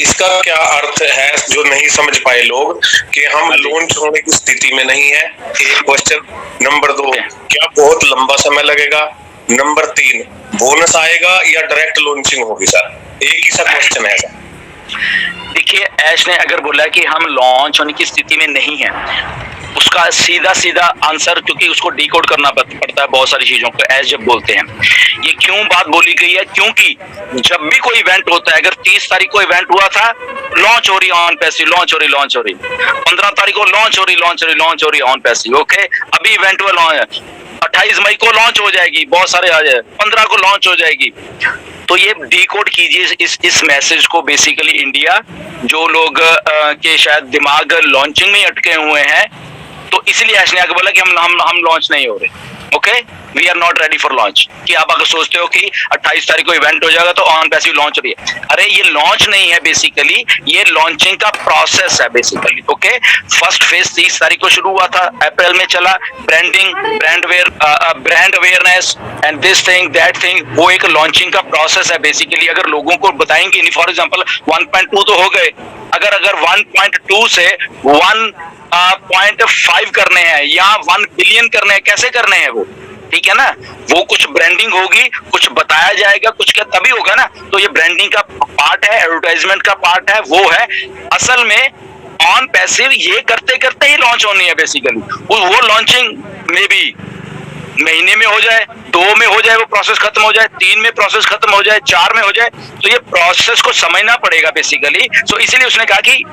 इसका क्या अर्थ है जो नहीं समझ पाए लोग कि हम लॉन्च होने की स्थिति में नहीं है? एक क्वेश्चन। नंबर 2, क्या बहुत लंबा समय लगेगा? नंबर 3, बोनस आएगा या डायरेक्ट लॉन्चिंग होगी? सर एक ही सा क्वेश्चन है सर। देखिए, ऐश ने अगर बोला कि हम लॉन्च होने की स्थिति में नहीं है, उसका सीधा सीधा आंसर, क्योंकि उसको डिकोड करना पड़ता है बहुत सारी चीजों को ऐश जब बोलते हैं। ये क्यों बात बोली गई है? क्योंकि जब भी कोई इवेंट होता है, अगर 30 तारीख को इवेंट हुआ था, लॉन्च हो रही ऑन पैसिव, लॉन्च हो रही 15 तारीख को लॉन्च हो रही ऑन पैसिव। ओके, अभी इवेंट हुआ लॉन्च 28 मई को लॉन्च हो जाएगी, बहुत सारे आ जाए, 15 को लॉन्च हो जाएगी। तो ये डिकोड कीजिए इस मैसेज को। बेसिकली इंडिया, जो लोग के शायद दिमाग लॉन्चिंग में अटके हुए हैं, तो इसलिए ऐश ने आगे बोला कि हम लॉन्च नहीं हो रहे। Okay, we are not ready for launch. कि आप अगर सोचते हो कि 28 तारीख को इवेंट हो जाएगा तो ऑन पैसिव लॉन्च हो रही है, अरे ये लॉन्च नहीं है, बेसिकली ये लॉन्चिंग का प्रोसेस है बेसिकली। ओके, फर्स्ट फेज 30 तारीख को शुरू हुआ था, अप्रैल में चला, branding, brand awareness and this thing that thing, वो एक लॉन्चिंग का प्रोसेस है बेसिकली। अगर लोगों को बताएंगे नहीं, फॉर एग्जांपल 1.2 तो हो गए, अगर 1.2 से 1.5 करने हैं या 1 बिलियन करने हैं, कैसे करने हैं वो? ठीक है ना, वो कुछ ब्रांडिंग होगी, कुछ बताया जाएगा, कुछ क्या तभी होगा ना। तो ये ब्रांडिंग का पार्ट है, एडवर्टाइजमेंट का पार्ट है, वो है असल में ऑन पैसिव। ये करते करते ही लॉन्च होनी है बेसिकली। वो लॉन्चिंग में भी महीने में हो जाए, 2 में हो जाए, वो प्रोसेस खत्म हो जाए, 3 में प्रोसेस खत्म हो जाए, 4 में हो जाए, तो ये प्रोसेस को समझना पड़ेगा बेसिकली। सो इसीलिए उसने कहा कि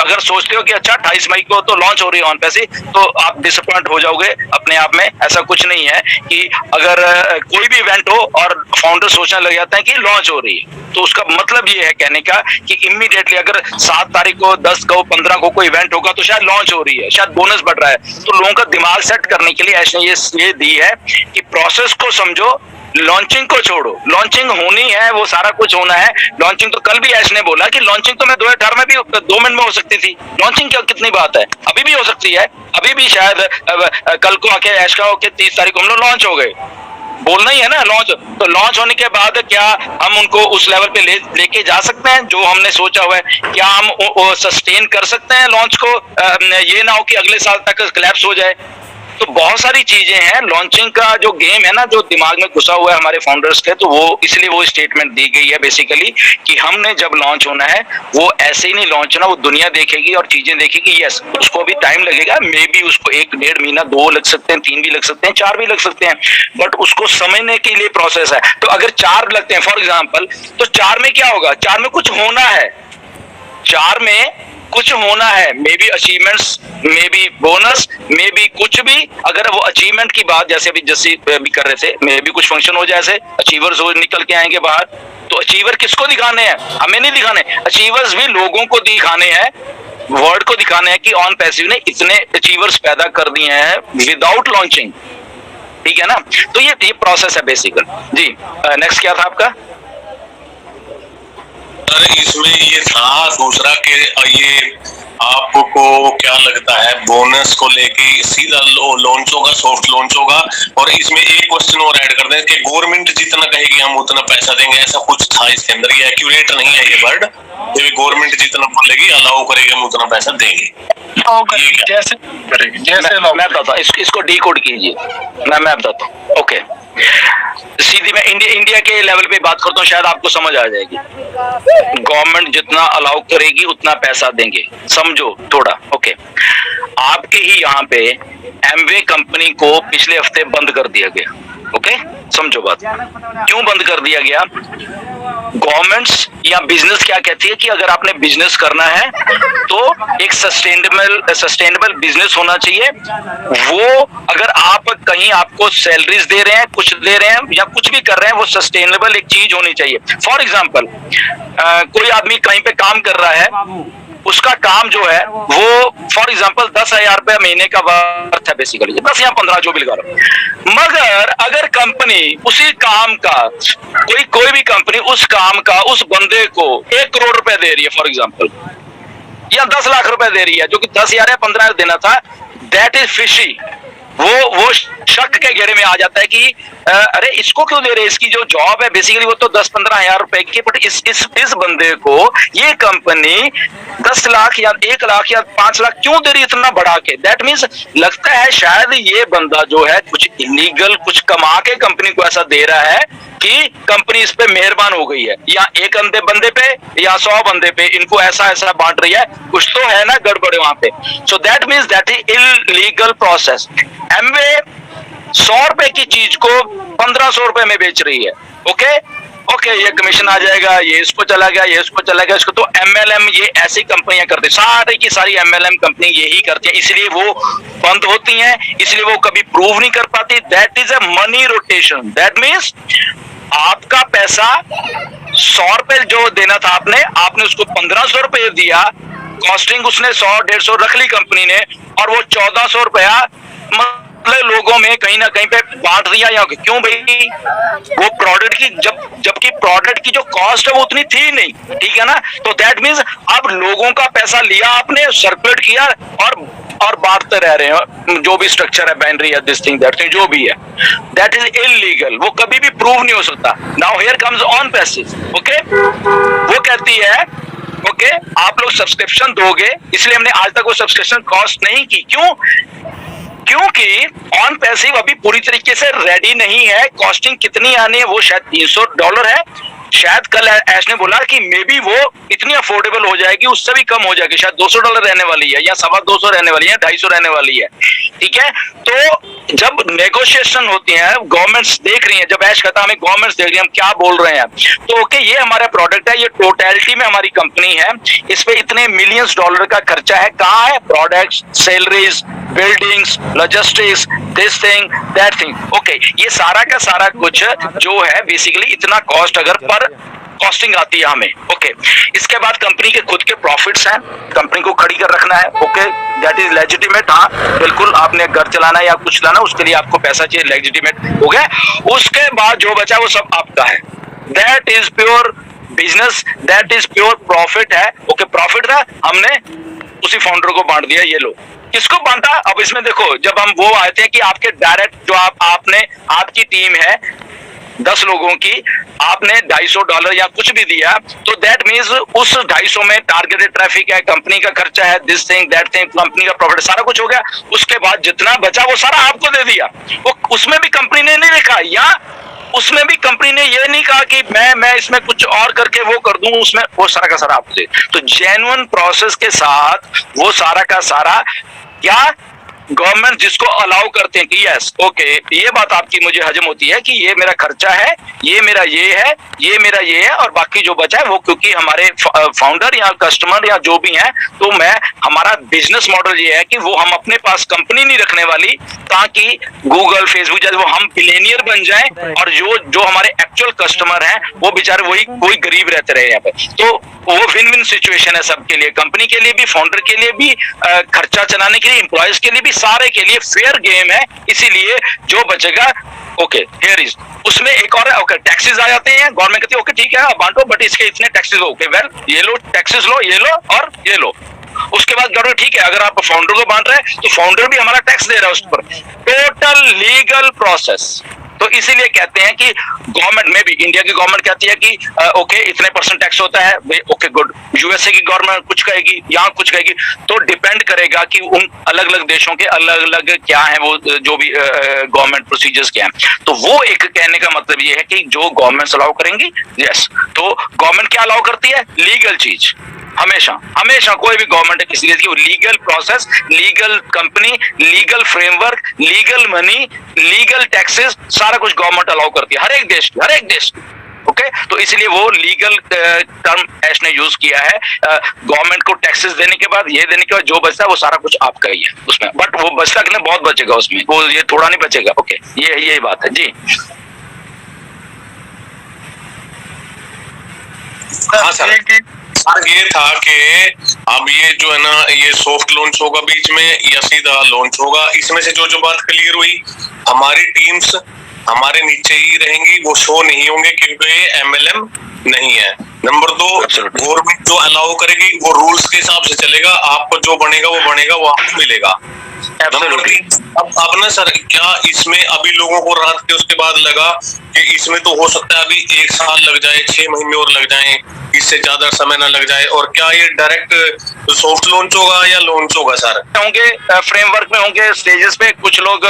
अगर सोचते हो कि अच्छा 28 मई को तो लॉन्च हो रही है ऑन पैसिव, तो आप डिसअपॉइंट हो जाओगे अपने आप में। ऐसा कुछ नहीं है कि अगर कोई भी इवेंट हो और फाउंडर सोचने लग जाता है कि लॉन्च हो रही है, तो उसका मतलब ये है कहने का कि इमीडिएटली अगर 7 तारीख को, 10 को, 15 को कोई इवेंट होगा तो शायद लॉन्च हो रही है, शायद बोनस बढ़ रहा है। तो लोगों का दिमाग सेट करने के लिए ऐसे ये दी है कि प्रोसेस को समझो, लॉन्चिंग को छोड़ो। लॉन्चिंग होनी है, वो सारा कुछ होना है। लॉन्चिंग तो कल भी ऐश ने बोला कि लॉन्चिंग तो मैं 2018 में भी 2 मिनट में हो सकती थी। लॉन्चिंग क्या कितनी बात है, अभी भी हो सकती है। अभी भी शायद कल को आके ऐश का हो कि 30 तारीख को हम लोग लॉन्च हो गए, बोलना ही है ना लॉन्च। तो लॉन्च होने के बाद क्या हम उनको उस लेवल पे लेके जा सकते हैं जो हमने सोचा हुआ है? क्या हम सस्टेन कर सकते हैं लॉन्च को? ये ना हो कि अगले साल तक क्लैप्स हो जाए। तो बहुत सारी चीजें हैं। लॉन्चिंग का जो गेम है ना, जो दिमाग में घुसा हुआ है हमारे फाउंडर्स के, तो वो इसलिए वो स्टेटमेंट दी गई है बेसिकली कि हमने जब लॉन्च होना है, वो ऐसे ही नहीं लॉन्च होना, वो दुनिया देखेगी और चीजें देखेगी। यस, उसको भी टाइम लगेगा, मे बी उसको 1-1.5 महीना, 2 लग सकते हैं, 3 भी लग सकते हैं, 4 भी लग सकते हैं, बट उसको समझने के लिए प्रोसेस है। तो अगर 4 लगते हैं फॉर एग्जाम्पल, तो 4 में क्या होगा? 4 में कुछ होना है, 4 में कुछ होना है, may be achievements, may be bonus, may be कुछ भी। अगर वो अचीवमेंट की बात जैसे अभी कर रहे थे, मे बी कुछ फंक्शन हो, जैसे अचीवर्स हो निकल के आएंगे बाहर, तो अचीवर किसको दिखाने हैं? हमें नहीं दिखाने, अचीवर्स भी लोगों को दिखाने हैं, वर्ल्ड को दिखाने हैं कि ऑन पैसिव ने इतने अचीवर्स पैदा कर दिए हैं विदाउट लॉन्चिंग। ठीक है ना, तो ये प्रोसेस है बेसिकल। जी, नेक्स्ट क्या था आपका? सर इसमें ये था दूसरा कि ये आपको क्या लगता है बोनस को लेके सीधा लॉन्च होगा, सॉफ्ट लॉन्च होगा? और इसमें एक क्वेश्चन और ऐड कर दें कि गवर्नमेंट जितना कहेगी हम उतना पैसा देंगे, ऐसा कुछ था इसके अंदर? ये एक्यूरेट नहीं है ये वर्ड, तो गवर्नमेंट जितना बोलेगी अलाउ करेगी हम उतना पैसा देंगे। जैसे मैं बताता हूँ, इसको डिकोड कीजिए, मैं बताता हूँ। ओके, सीधी मैं इंडिया के लेवल पे बात करता हूँ, शायद आपको समझ आ जाएगी। गवर्नमेंट जितना अलाउ करेगी उतना पैसा देंगे, समझो थोड़ा। ओके, आपके ही यहाँ पे एमवे कंपनी को पिछले हफ्ते बंद कर दिया गया। ओके, समझो बात। क्यों बंद कर दिया गया? गवर्नमेंट्स या बिजनेस क्या कहती है कि अगर आपने बिजनेस करना है तो एक सस्टेनेबल बिजनेस होना चाहिए। वो अगर आप कहीं आपको सैलरीज दे रहे हैं, कुछ दे रहे हैं या कुछ भी कर रहे हैं, वो सस्टेनेबल एक चीज होनी चाहिए। फॉर एग्जाम्पल, कोई आदमी कहीं पे काम कर रहा है, उसका काम जो है वो फॉर एग्जाम्पल 10,000 रुपया महीने का वर्थ है बेसिकली, 10 या 15 जो भी लगा रहा। मगर अगर कंपनी उसी काम का, कोई भी कंपनी उस काम का उस बंदे को 1 करोड़ रुपए दे रही है फॉर एग्जाम्पल, या 10 लाख रुपए दे रही है, जो कि 10,000 या 15,000 देना था, दैट इज फिशी। वो शक के घेरे में आ जाता है कि अरे इसको क्यों दे रहे, इसकी जो जॉब है बेसिकली वो तो 10-15 हजार रुपए की, बट इस बंदे को ये कंपनी 10 लाख या 1 लाख या 5 लाख क्यों दे रही है इतना बढ़ा के। दैट मीन्स लगता है शायद ये बंदा जो है कुछ इलीगल कुछ कमा के कंपनी को ऐसा दे रहा है कि कंपनी इस पे मेहरबान हो गई है, या एक अंधे बंदे पे या 100 बंदे पे इनको ऐसा ऐसा बांट रही है, कुछ तो है ना गड़बड़ वहां पे। So that means that is illegal process. Amway 100 रुपए की चीज को 1500 रुपए में बेच रही है। ओके ओके, ये कमीशन आ जाएगा, ये इसको चला गया, ये इसको चला गया, इसको। तो एमएलएम ये ऐसी कंपनियां करती, सारी की सारी एमएलएम कंपनी यही करती है, इसलिए वो बंद होती हैं, इसलिए वो कभी प्रूव नहीं कर पाती। That is a money rotation. That means आपका पैसा 100 रुपए जो देना था आपने उसको 1500 रुपए दिया, कॉस्टिंग उसने 100-150 रख ली कंपनी ने, और वो 1400 रुपया लोगों में कहीं ना कहीं पे बांट दिया। या क्यों भाई, वो प्रोडक्ट की जबकि प्रोडक्ट की जो कॉस्ट है वो उतनी थी नहीं, ठीक है ना। तो दैट मीन्स अब लोगों का पैसा लिया आपने, सर्कुलेट किया और बांटते रह रहे हैं, जो भी स्ट्रक्चर है, बाइनरी या दिस थिंग दैट थिंग जो भी है, दैट इज इलीगल। वो कभी भी प्रूव नहीं हो सकता। Now here comes on passage. Okay, वो कहती है ओके आप लोग सब्सक्रिप्शन दोगे, इसलिए हमने आज तक वो सब्सक्रिप्शन कॉस्ट नहीं की। क्योंकि ऑन पैसिव अभी पूरी तरीके से रेडी नहीं है। कॉस्टिंग कितनी आनी है वो शायद $300 है, शायद कल ऐश ने बोला कि मे बी वो इतनी अफोर्डेबल हो जाएगी, उससे भी कम हो जाएगी, शायद $200 रहने वाली है, या 250 रहने वाली है, 250 रहने वाली है, ठीक है। तो जब नेगोशिएशन होती है, गवर्नमेंट्स देख रही है, जब ऐश कहता है हमें गवर्नमेंट्स देख रही है हम क्या बोल रहे हैं, तो ओके ये हमारा प्रोडक्ट है, ये टोटलिटी में हमारी कंपनी है, इस पे इतने मिलियंस डॉलर का खर्चा है, कहाँ है, products, salaries, buildings, logistics, this thing that thing. Okay, ये सारा का सारा कुछ जो है बेसिकली इतना कॉस्ट अगर पर कॉस्टिंग आती है हमें। ओके, इसके बाद कंपनी के खुद के प्रॉफिट्स हैं, कंपनी को खड़ी कर रखना है। Okay, that is legitimate. हाँ बिल्कुल, आपने घर चलाना है या कुछ चलाना, उसके लिए आपको पैसा चाहिए, लेजिटिमेट हो गया। उसके बाद जो बचा वो सब आपका है, that is pure business, that is pure profit है। ओके, प्रॉफिट था, हमने उसी फाउंडर को बांट दिया, ये लो। किसको बांटा, अब इसमें देखो, जब हम वो आते हैं कि आपके डायरेक्ट जो आपकी टीम है 10 लोगों की, आपने $250 या कुछ भी दिया, तो दैट मीन्स उस 250 में टारगेटेड ट्रैफिक है, कंपनी का खर्चा है, this thing that thing, company का प्रॉफिट, सारा कुछ हो गया। उसके बाद जितना बचा वो सारा आपको दे दिया। वो उसमें भी कंपनी ने नहीं लिखा, या उसमें भी कंपनी ने ये नहीं कहा कि मैं इसमें कुछ और करके वो कर दूं, उसमें वो सारा का सारा आपको दे। तो जेन्युइन प्रोसेस के साथ वो सारा का सारा क्या गवर्नमेंट जिसको अलाउ करते हैं कि यस ओके, ये बात आपकी मुझे हजम होती है कि ये मेरा खर्चा है, ये मेरा ये है, ये मेरा ये है, और बाकी जो बचा है वो क्योंकि हमारे फाउंडर या कस्टमर या जो भी है, तो हमारा बिजनेस मॉडल ये है कि वो हम अपने पास कंपनी नहीं रखने वाली, ताकि गूगल फेसबुक जैसे वो हम बिलियनियर बन जाएं, और जो हमारे एक्चुअल कस्टमर हैं वो बेचारे वही गरीब रहते रहे यहाँ पे। तो वो विन विन सिचुएशन है सबके लिए, कंपनी के लिए भी, फाउंडर के लिए भी, खर्चा चलाने के लिए, एम्प्लॉयज के लिए भी, सारे के लिए फेयर गेम है। इसीलिए जो बचेगा ओके हियर इज, उसमें एक और ओके टैक्सेस आ जाते हैं, गवर्नमेंट कहती है ओके ठीक है आप बांटो, बट इसके इतने टैक्सेस ओके वेल ये लो टैक्सेस लो, ये लो और ये लो। उसके बाद गवर्नमेंट ठीक है, अगर आप फाउंडर को बांट रहे हैं तो फाउंडर भी हमारा टैक्स दे रहा है उस पर। Total legal process. तो इसीलिए कहते हैं कि गवर्नमेंट में भी, इंडिया की गवर्नमेंट कहती है कि ओके इतने % टैक्स होता है, ओके गुड। यूएसए की गवर्नमेंट कुछ कहेगी, यहाँ कुछ कहेगी, तो डिपेंड करेगा कि उन अलग अलग देशों के अलग अलग क्या है वो जो भी गवर्नमेंट प्रोसीजर्स क्या है। तो वो एक कहने का मतलब ये है कि जो गवर्नमेंट अलाउ करेंगी, यस, तो गवर्नमेंट क्या अलाउ करती है, लीगल चीज, हमेशा हमेशा कोई भी गवर्नमेंट है किसी की legal process, legal company, legal framework, legal money, legal taxes, सारा कुछ गवर्नमेंट अलाउ करती है, हर एक देश ओके। तो इसलिए वो लीगल टर्म ऐश ने यूज किया है। गवर्नमेंट को टैक्सेस देने के बाद, ये देने के बाद जो बचता है वो सारा कुछ आपका ही है उसमें, बट वो बचता कि बहुत बचेगा उसमें, वो ये थोड़ा नहीं बचेगा। ओके, ये बात है जी। हाँ सर, ये था कि अब ये जो है ना, ये सॉफ्ट लॉन्च होगा बीच में या सीधा लॉन्च होगा, इसमें से जो बात क्लियर हुई, हमारी टीम्स हमारे नीचे ही रहेंगी, वो शो नहीं होंगे क्योंकि ये एमएलएम नहीं है। नंबर 2, गवर्नमेंट जो अलाउ करेगी वो रूल्स के हिसाब से चलेगा, आपको जो बनेगा वो आपको मिलेगा। एब्सोल्युटली। अब ना सर, क्या इसमें अभी लोगों को रात के उसके बाद लगा कि इसमें तो हो सकता है अभी 1 साल लग जाए, 6 महीने और लग जाएं, इससे ज्यादा समय ना लग जाए, और क्या ये डायरेक्ट सॉफ्ट लॉन्च होगा या लॉन्च होगा सर? होंगे फ्रेमवर्क में, होंगे स्टेजेस पे, कुछ लोग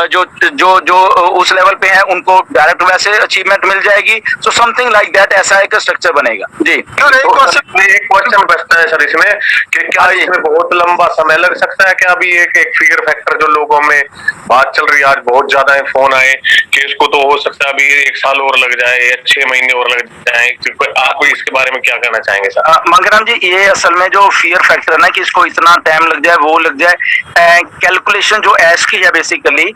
जो जो जो उस लेवल पे हैं उनको डायरेक्ट वैसे अचीवमेंट मिल जाएगी, सो समथिंग लाइक दैट, ऐसा एक स्ट्रक्चर बनेगा जी। एक क्वेश्चन बचता है सर इसमें कि क्या इसमें बहुत लंबा समय लग सकता है? क्या अभी एक फियर फैक्टर जो लोगों में बात चल रही है, आज बहुत ज्यादा है फोन आए कि इसको तो हो सकता है अभी 1 साल और लग जाए या 6 महीने और लग जाए, आप इसके बारे में क्या कहना चाहेंगे सर? मंगराम जी, ये असल में जो फियर फैक्टर है ना कि इसको इतना टाइम लग जाए, वो लग जाए, कैलकुलेशन जो ऐश की है बेसिकली,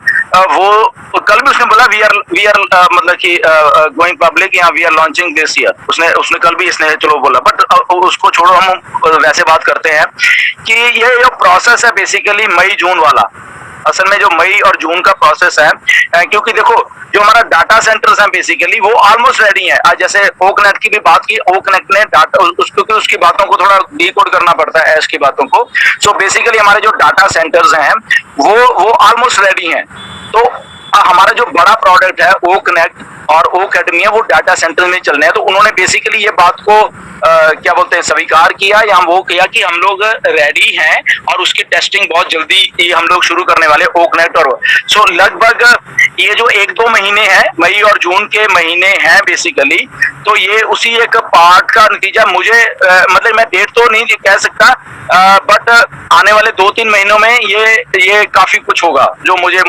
वो कल भी उसने बोला वी आर मतलब कि गोइंग पब्लिक, या we are launching this year, उसने कल भी इसने चलो बोला, बट उसको छोड़ो, हम वैसे बात करते हैं कि ये जो प्रोसेस है बेसिकली मई जून वाला, असल में जो मई और जून का प्रोसेस है, क्योंकि देखो जो हमारा डाटा सेंटर्स हैं बेसिकली वो ऑलमोस्ट रेडी हैं। आज जैसे ओकनेट की भी बात की, ओकनेट ने डाटा क्योंकि उसकी बातों को थोड़ा डिकोड करना पड़ता है ऐश की बातों को, सो बेसिकली हमारे जो डाटा सेंटर्स हैं वो ऑलमोस्ट रेडी हैं। तो हमारा जो बड़ा प्रोडक्ट है ओ कनेक्ट और ओ अकेडमी है, वो डाटा सेंटर में चलने हैं। तो उन्होंने बेसिकली ये बात को क्या बोलते हैं, स्वीकार किया या वो किया कि हम लोग रेडी हैं और उसकी टेस्टिंग बहुत जल्दी ये हम लोग शुरू करने वाले ओ कनेक्ट। और सो लगभग ये जो 1-2 महीने हैं, मई और जून के महीने हैं बेसिकली, तो ये उसी एक पार्ट का नतीजा। मुझे मतलब मैं डेट तो नहीं कह सकता, बट आने वाले 2-3 महीनों में ये काफी कुछ होगा, जो मुझे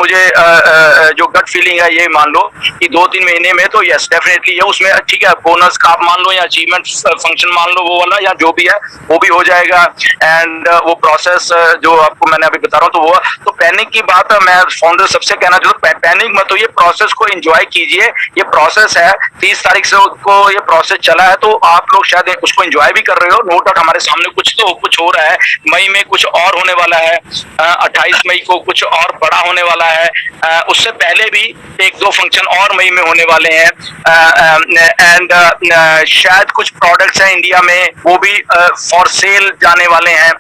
जो गट फीलिंग है, ये मान लो कि 2-3 महीने में तो यस डेफिनेटली ये उसमें ठीक है, बोनस का आप मान लो या अचीवमेंट फंक्शन मान लो, वो वाला या जो भी है वो भी हो जाएगा। एंड वो प्रोसेस जो आपको मैंने अभी बता रहा हूँ, तो वो तो पैनिक की बात मैं फाउंडर सबसे कहना चाहता हूँ, पैनिक मत हो, ये प्रोसेस को एंजॉय कीजिए। ये प्रोसेस है 30 तारीख से को ये प्रोसेस चला है, तो आप लोग शायद उसको एंजॉय भी कर रहे हो, नो डाउट। हमारे सामने कुछ हो रहा है, मई में कुछ और होने वाला है, 28 मई को कुछ और बड़ा होने वाला है, उससे पहले भी 1-2 फंक्शन और मई में होने वाले हैं, एंड शायद कुछ प्रोडक्ट्स हैं इंडिया में वो भी फॉर सेल जाने वाले हैं,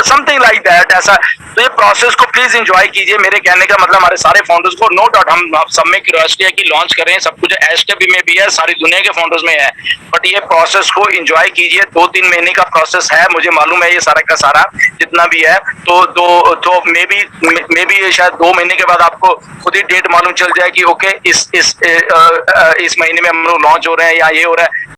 समथिंग लाइक दैट ऐसा। तो ये प्रोसेस को प्लीज एंजॉय कीजिए। मेरे कहने का मतलब हमारे सारे फाउंडर्स को, नो डाउट हम सब में क्यूरियोसिटी है कि लॉन्च करें, सब कुछ एस्टेप में भी है, सारी दुनिया के फाउंडर्स में है, बट ये प्रोसेस को एंजॉय कीजिए। 2-3 महीने का प्रोसेस है, मुझे मालूम है ये सारा का सारा जितना भी है, तो मे बी शायद 2 महीने के बाद आपको खुद ही डेट मालूम चल जाए कि ओके इस महीने में हम लोग लॉन्च हो रहे हैं या ये हो रहा है।